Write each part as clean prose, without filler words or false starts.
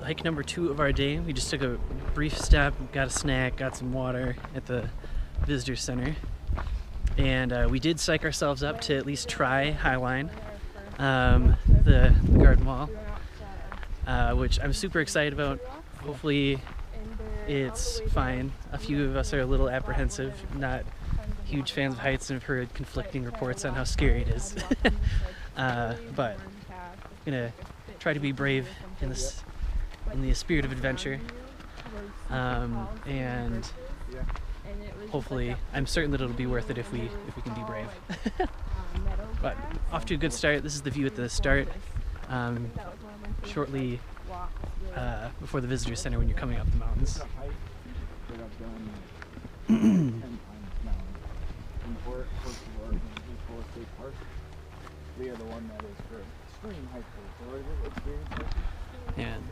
hike number 2 of our day. We just took a brief stop, got a snack, got some water at the visitor center, and we did psych ourselves up to at least try Highline, the garden wall, which I'm super excited about. Hopefully it's fine. A few of us are a little apprehensive, not huge fans of heights, and have heard conflicting reports on how scary it is. But I'm gonna try to be brave in the spirit of adventure, and hopefully, I'm certain that it'll be worth it if we can be brave. But off to a good start. This is the view at the start, shortly before the visitor center when you're coming up the mountains. And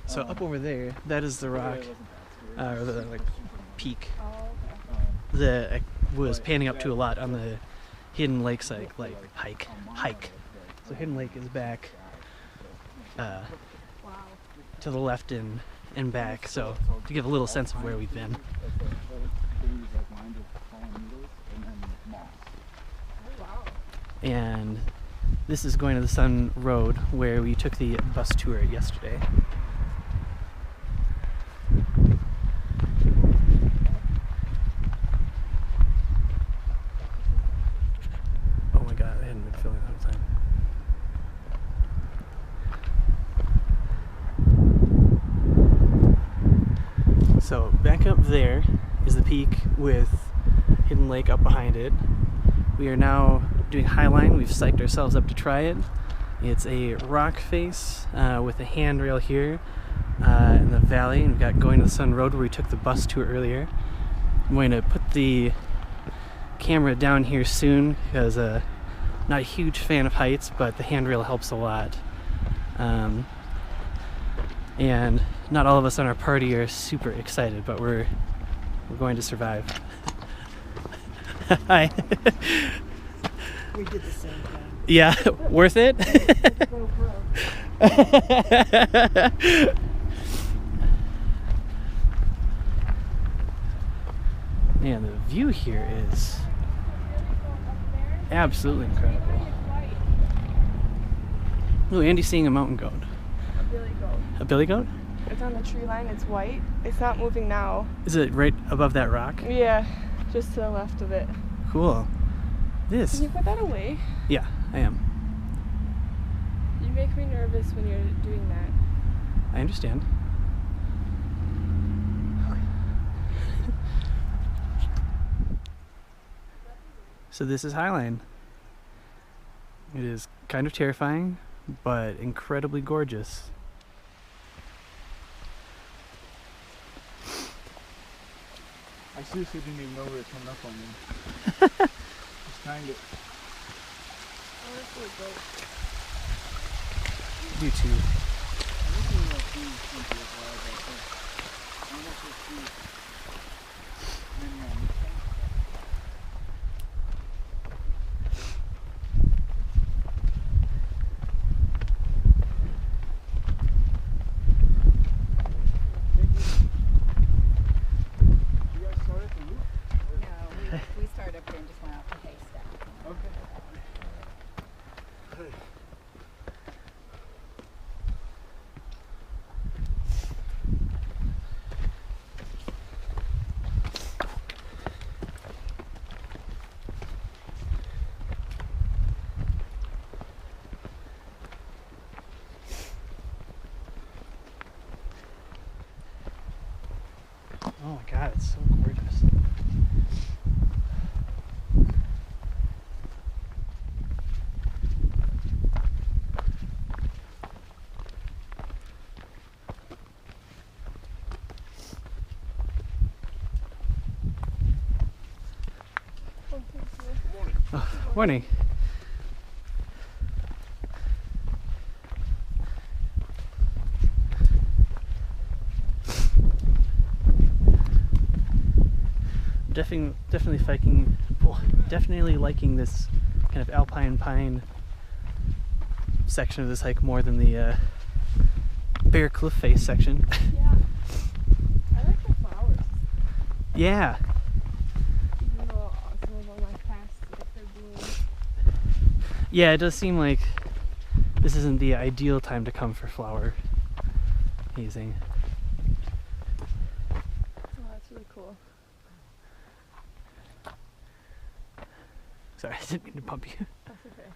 so up over there, that is the rock, or the peak that I was panning up to a lot on the Hidden Lake site, hike. So Hidden Lake is back to the left and back, so to give a little sense of where we've been. And this is going to the Sun Road, where we took the bus tour yesterday. Oh my god, I hadn't been filming the whole time. So back up there is the peak with Hidden Lake up behind it. We are now doing Highline. We've psyched ourselves up to try it. It's a rock face with a handrail here in the valley, and we've got Going to the Sun Road where we took the bus tour earlier. I'm going to put the camera down here soon because not a huge fan of heights, but the handrail helps a lot. And not all of us on our party are super excited, but we're going to survive. Hi. We did the same thing. Yeah, worth it? Man, the view here is absolutely incredible. Oh, Andy's seeing a mountain goat. A billy goat. A billy goat? It's on the tree line. It's white. It's not moving now. Is it right above that rock? Yeah, just to the left of it. Cool. This. Can you put that away? Yeah, I am. You make me nervous when you're doing that. I understand. So this is Highline. It is kind of terrifying, but incredibly gorgeous. I seriously didn't even know where it was coming up on me. Just trying to. You too. We started up here and just went out to Haystack. Okay. Oh my god, it's so gorgeous. Oh, morning. Definitely liking this kind of alpine pine section of this hike more than the bare cliff face section. Yeah. I like the flowers. Yeah. Even though some of them I passed, like they're blooming. Yeah, it does seem like this isn't the ideal time to come for flower hazing. Oh, that's really cool. Sorry, I didn't mean to bump you. That's okay.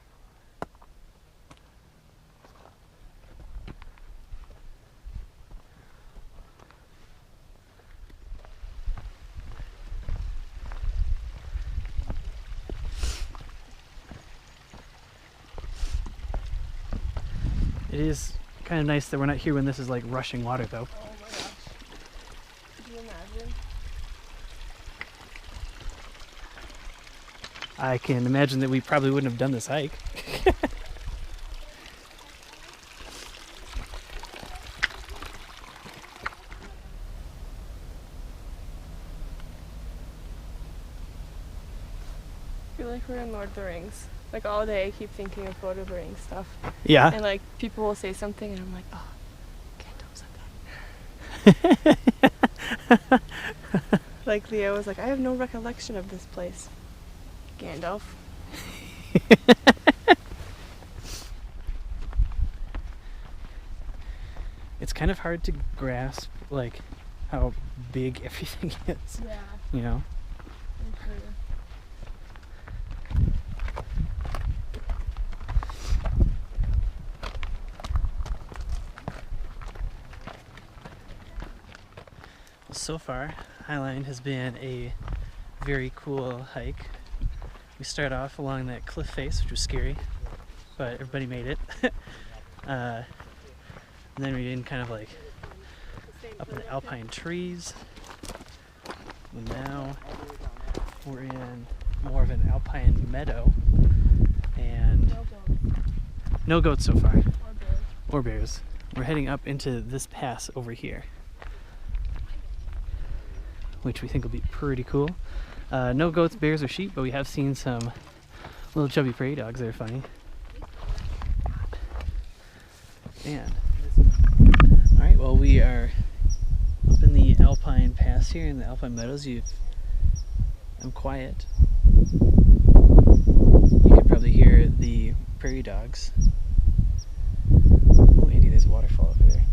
It is kind of nice that we're not here when this is like rushing water though. Oh my gosh. Could you imagine? I can imagine that we probably wouldn't have done this hike. I feel like we're in Lord of the Rings. Like all day I keep thinking of Lord of the Rings stuff. Yeah. And like people will say something and I'm like, oh, Gandalf said that. Like Leo was like, I have no recollection of this place. Gandalf. It's kind of hard to grasp like how big everything is, Yeah. you know? So far, Highline has been a very cool hike. We start off along that cliff face, which was scary, but everybody made it. And then we in kind of like up in the alpine trees. And now we're in more of an alpine meadow. And no goats so far. Or bears. We're heading up into this pass over here, which we think will be pretty cool. No goats, bears, or sheep, but we have seen some little chubby prairie dogs that are funny. And alright, well, we are up in the alpine pass here in the alpine meadows. I'm quiet. You could probably hear the prairie dogs. Oh, Andy, there's a waterfall over there.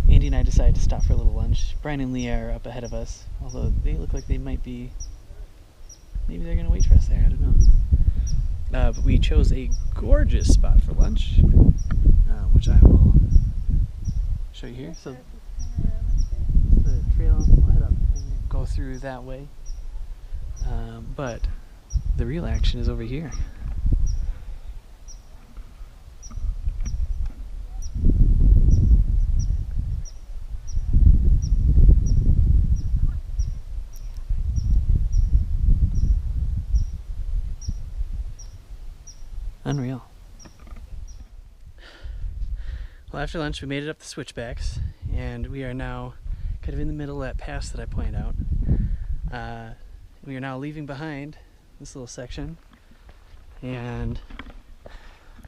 Andy and I decided to stop for a little lunch. Brian and Leah are up ahead of us, although they look like they might be, maybe they're going to wait for us there, I don't know. But we chose a gorgeous spot for lunch, which I will show you here. So the trail, we'll head up and go through that way. But the real action is over here. Unreal. Well, after lunch we made it up the switchbacks, and we are now kind of in the middle of that pass that I pointed out. We are now leaving behind this little section and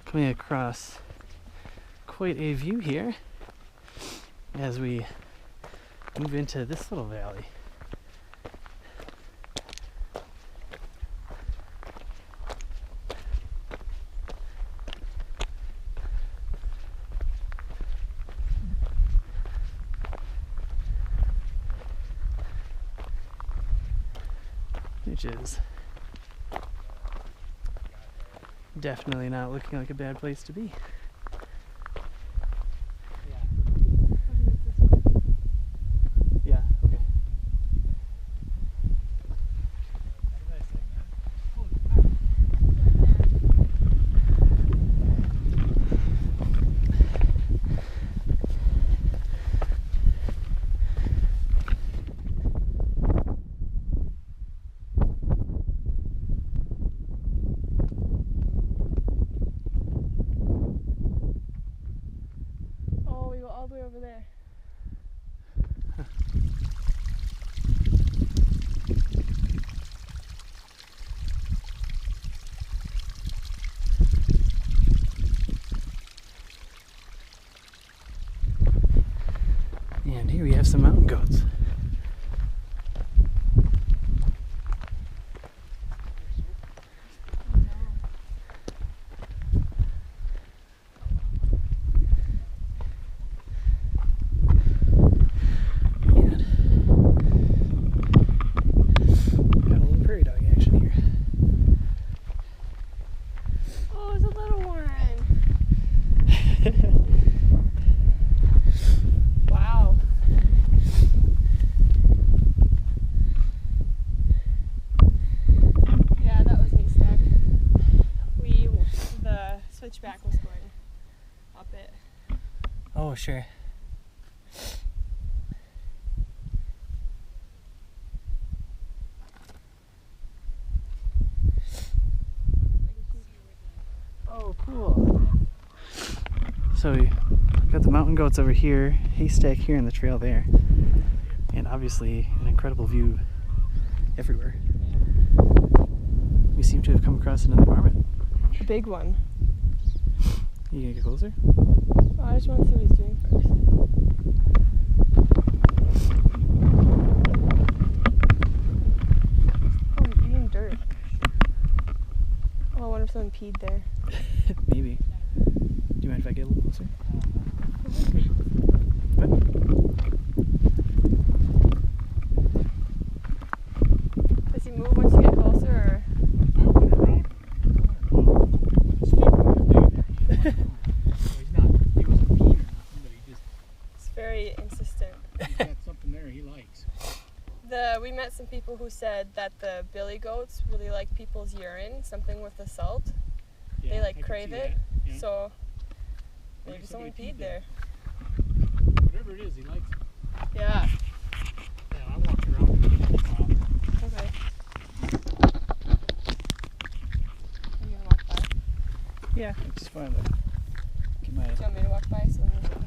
coming across quite a view here as we move into this little valley. Which is definitely not looking like a bad place to be. Yeah, okay. Oh, we go all the way over there. here we have some mountain goats. Switchback was going up it. Oh, sure. Oh, cool. So we got the mountain goats over here, haystack here, and the trail there. And obviously an incredible view everywhere. We seem to have come across another marmot. Big one. You gonna get closer? Well, I just want to see what he's doing first. Oh, he's eating dirt. Oh, I wonder if someone peed there. Maybe. Do you mind if I get a little closer? What? Does he move once you get closer, or? It's very insistent. He's got something there he likes. We met some people who said that the billy goats really like people's urine, something with the salt. Yeah, They I like can crave see it, that. Yeah. so maybe Maybe someone somebody peed peed there. Whatever it is, he likes it. Yeah. Yeah, I walked around for a while. Okay. Are you gonna walk by? Yeah, I just wanted to get my... Do you want me to walk by so then we can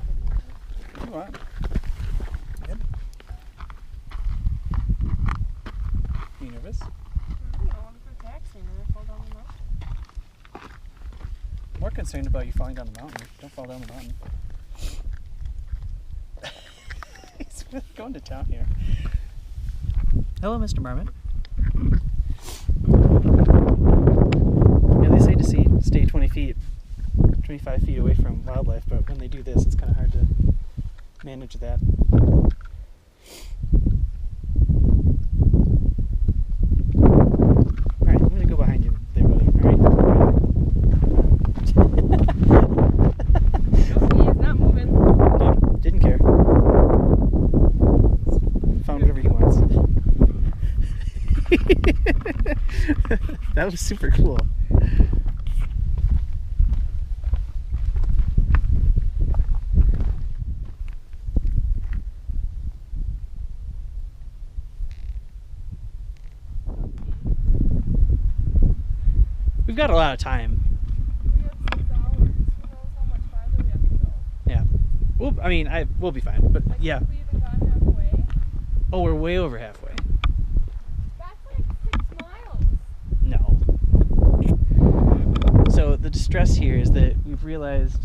video? You want? Yep. Are you nervous? I don't know, I'm for taxi and then I fall down the mountain. I'm more concerned about you falling down the mountain. Don't fall down the mountain. He's really going to town here. Hello, Mr. Marmot. Yeah, they say to stay 25 feet away from wildlife, but when they do this, it's kind of hard to manage that. Alright, I'm going to go behind you there, buddy. Alright? He's not moving. Yeah, didn't care. Found whatever he wants. That was super cool. We've got a lot of time. We have 6 hours. Who knows how much farther we have to go? Yeah. Well, I mean, we'll be fine. But yeah. Have we even gone halfway? Oh, we're way over halfway. That's like 6 miles. No. So the distress here is that we've realized.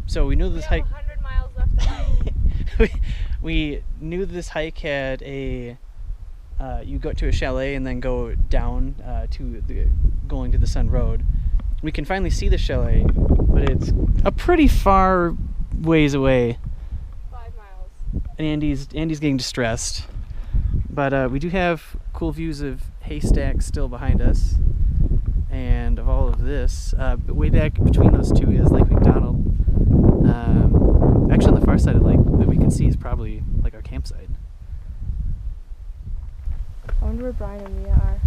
So we knew this We hike. have 100 miles left to hike. we knew this hike had a. You go to a chalet and then go down to going to the Sun Road. We can finally see the chalet, but it's a pretty far ways away. 5 miles. And Andy's getting distressed, but we do have cool views of haystacks still behind us, and of all of this. But way back between those two is Lake McDonald. Actually, on the far side of the lake that we can see is probably like our campsite. I wonder where Brian and Mia are.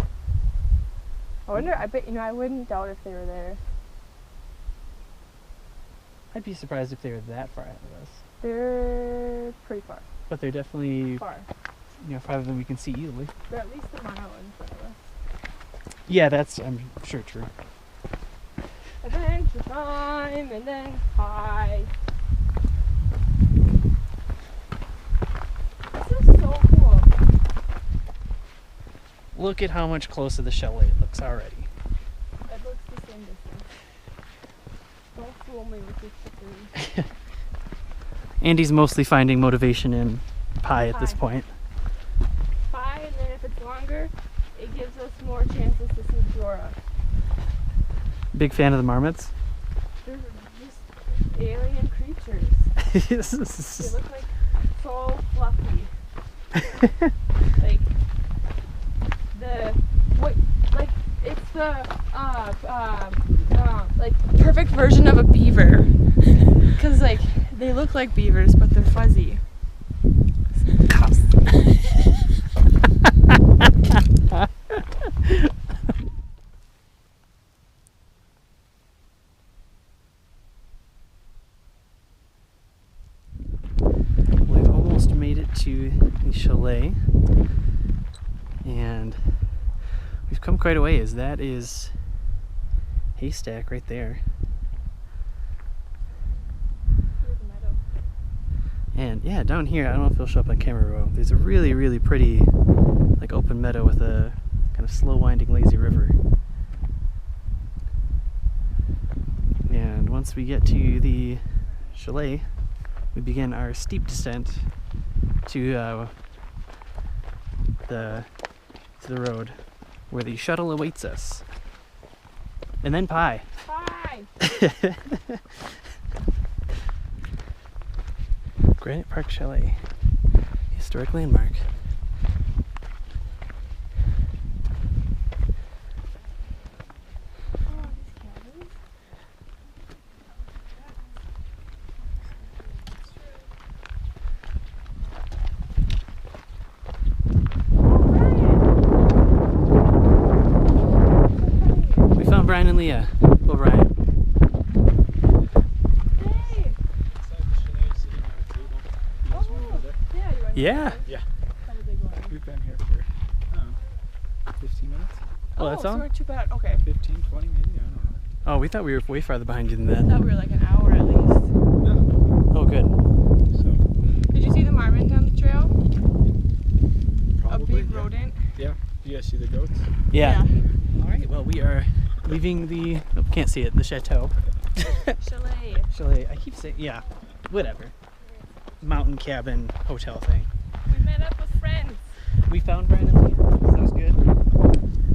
I bet, I wouldn't doubt if they were there. I'd be surprised if they were that far ahead of us, They're pretty far. but they're definitely Far. farther than we can see easily. They're at least a mile in front of us. Yeah, that's I'm sure true. Adventure time and then hi. This is so cool. Look at how much closer the chalet looks already. It looks the same distance. Don't fool me with your chicken. Andy's mostly finding motivation in pie at this point. Pie, and then if it's longer, it gives us more chances to see flora. Big fan of the marmots. They're just alien creatures. They look like so fluffy. like it's the like perfect version of a beaver. Cause like they look like beavers, but they're fuzzy. We've almost made it to the chalet, and we've come quite a ways. That is haystack right there. And yeah, down here, I don't know if it'll show up on camera, but there's a really, really pretty like open meadow with a kind of slow winding lazy river. And once we get to the chalet, we begin our steep descent to the road where the shuttle awaits us. And then pie. Pie! Granite Park Chalet, historic landmark. We found Brian and Leah. Well, Brian. Yeah. Yeah. We've been here for, I don't know, 15 minutes? Oh, that's all? So we're too bad. Okay. 15, 20 maybe? I don't know. Oh, we thought we were way farther behind you than I that. thought we were like an hour at least. No. Oh, good. So, Did you see the marmot down the trail? probably. A big rodent. Yeah. You guys see the goats? Yeah. All right. Well, we are leaving the. Oh, can't see it. The chateau. Chalet. Chalet. I keep saying. Yeah. Whatever. Mountain cabin hotel thing. We met up with friends. We found Brian and Leah. So that was good.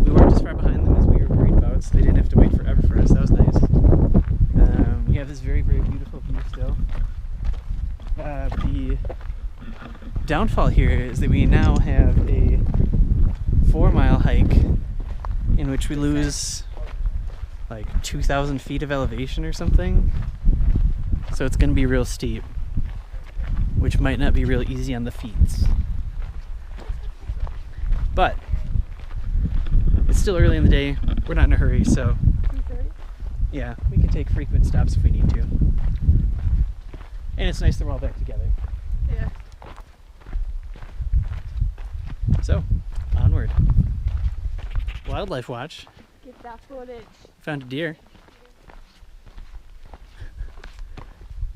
We weren't as far behind them as we were worried about, so they didn't have to wait forever for us. That was nice. We have this very, very beautiful view still. The downfall here is that we now have a 4-mile hike in which we lose like 2,000 feet of elevation or something. So it's going to be real steep, which might not be real easy on the feet. But it's still early in the day. We're not in a hurry, so yeah, we can take frequent stops if we need to. And it's nice that we're all back together. Yeah. So, onward. Wildlife watch. Get that footage. Found a deer.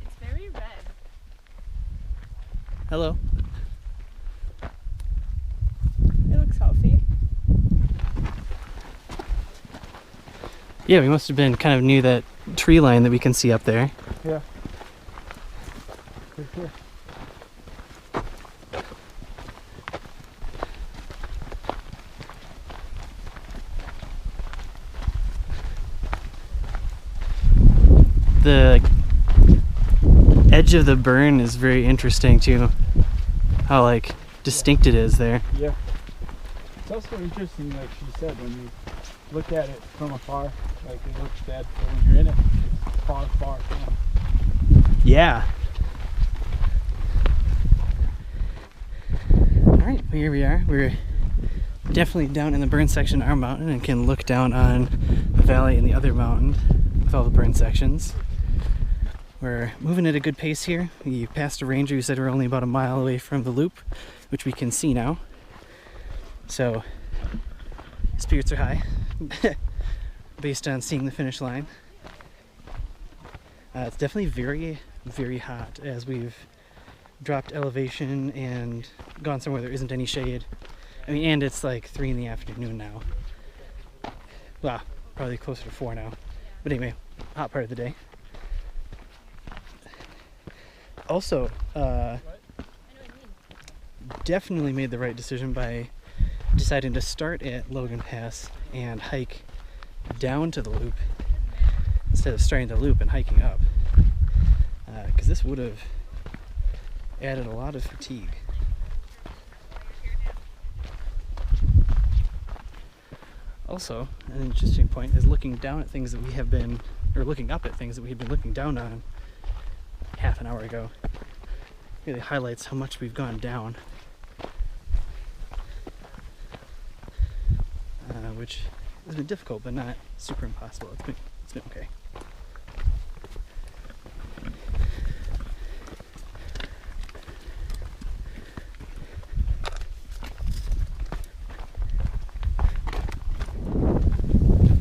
It's very red. Hello. It looks healthy. Yeah, we must have been kind of near that tree line that we can see up there. Yeah. Good here. The edge of the burn is very interesting too. How like distinct it is there. Yeah. It's also interesting, like she said, when you look at it from afar, like it looks bad, but when you're in it, it's far, far from. Yeah. Alright, well, here we are. We're definitely down in the burn section of our mountain and can look down on the valley and the other mountain with all the burn sections. We're moving at a good pace here. We passed a ranger who said we're only about a mile away from the loop, which we can see now. So, spirits are high based on seeing the finish line. It's definitely very, very hot as we've dropped elevation and gone somewhere there isn't any shade. I mean, and it's like 3 in the afternoon now. Well, probably closer to 4 now. But anyway, hot part of the day. Also, definitely made the right decision by deciding to start at Logan Pass and hike down to the loop instead of starting the loop and hiking up, because this would have added a lot of fatigue. Also, an interesting point is looking down at things that we have been, or looking up at things that we had been looking down on half an hour ago. Really highlights how much we've gone down, which has been difficult, but not super impossible. It's been okay.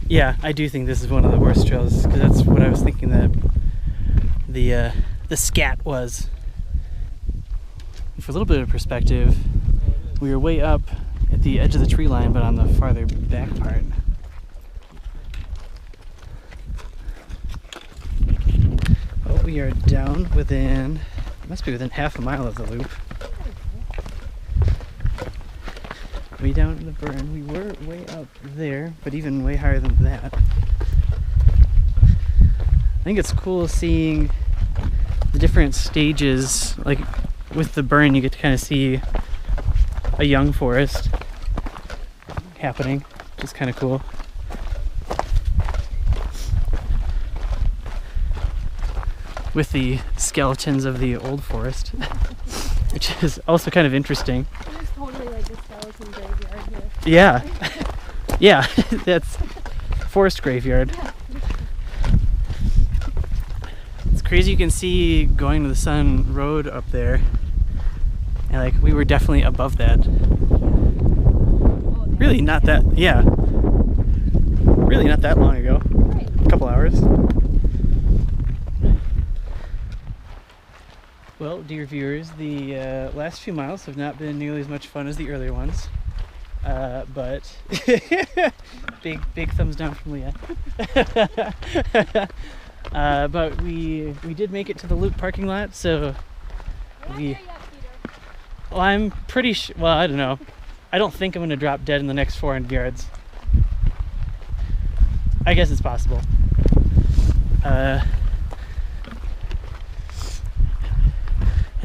Yeah, I do think this is one of the worst trails, because that's what I was thinking that the scat was. For a little bit of perspective, we were way up at the edge of the tree line, but on the farther back part. Oh, we are down must be within half a mile of the loop. Way down in the burn. We were way up there, but even way higher than that. I think it's cool seeing the different stages. Like with the burn, you get to kind of see a young forest happening, which is kind of cool. With the skeletons of the old forest, which is also kind of interesting. It's totally like a skeleton graveyard here. Yeah. Yeah, that's forest graveyard. It's crazy, you can see going to the Sun Road up there. And like we were definitely above that. Really not that, yeah. Really not that long ago. A couple hours. Well, dear viewers, the last few miles have not been nearly as much fun as the earlier ones. But big thumbs down from Leah. But we did make it to the loop parking lot, so well, I'm pretty sure, well, I don't know. I don't think I'm going to drop dead in the next 400 yards. I guess it's possible. And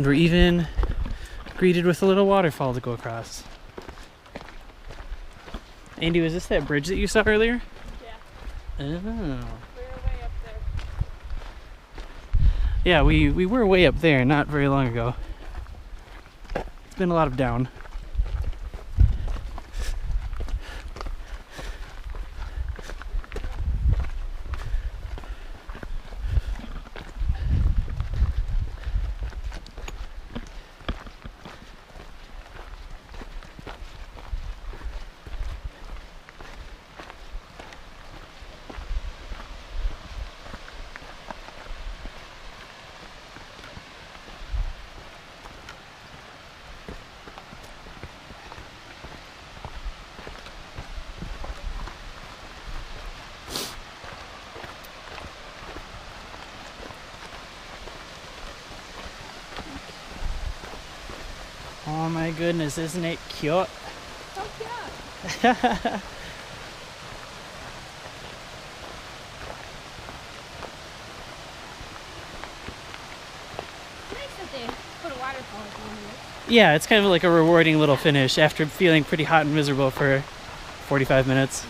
we're even greeted with a little waterfall to go across. Andy, was this that bridge that you saw earlier? Yeah. Oh. We were way up there. Yeah, we were way up there not very long ago. It's been a lot of down. Oh my goodness, isn't it cute? Oh yeah. Nice that they put a waterfall at the end of it. Yeah, it's kind of like a rewarding little finish after feeling pretty hot and miserable for 45 minutes.